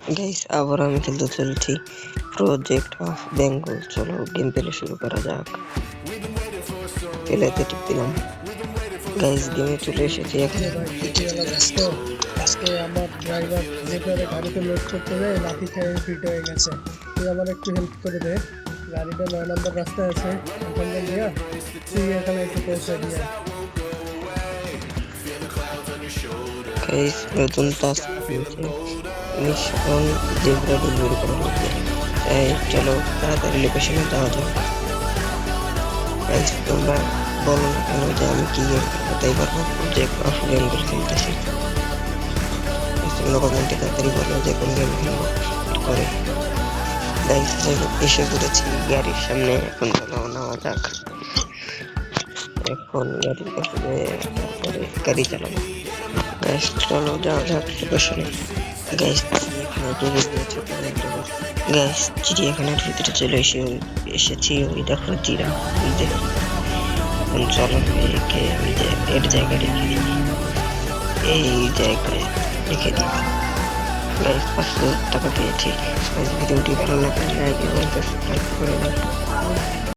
Guys আবার আমি খেলতে চলছি প্রজেক্ট অফ বেঙ্গল। চলো গেম প্লে শুরু করা যাক। প্লেতে টিপ দিলাম। গাইস গেমে চলে এসেছি এখন। আজকে আমার ড্রাইভার যে করে গাড়িতে লোড করতে যায় লাঠি খেয়ে ফিট হয়ে গেছে। তুই আমার একটু হেল্প করে দে। গাড়িটা 9 নম্বর রাস্তায় আছে, ওখানে নিয়ে তুই এখানে একটু পৌঁছে দিয়ে। গাইস নতুন টাস্ক পেয়েছি, মিশন জেব্রা ডেলিভারি করা হচ্ছে। তাই চলো তাড়াতাড়ি লোকেশনে যাওয়া যাক। গাইস তোমরা বলো না কেন যে আমি কি গেম খেলবো, তাই পারবো প্রজেক্ট অফ বেঙ্গল খেলতেছি। তোমরা কমেন্টে তাড়াতাড়ি বলো যে কোন গেম খেলবো করে। গাইস এসে পড়েছি গাড়ির সামনে, এখন চলো নেওয়া যাক। এখন গাড়ির কাছে তারপরে গাড়ি চালাবো। গাইস চলো যাওয়া যাক লোকেশনে। গাইস গাইস চিড়িয়াখানার ভিতরে চলে এসেছি। ওই দেখো জিরাফ, ওই যে এখন চলো একে ওই যে এর জায়গায় রেখে দিই, এই জায়গায় রেখে দিই। গাইস 500 টাকা পেয়েছি। ভিডিওটি ভালো লাগলে লাইক এবং সাবস্ক্রাইব করে দাও।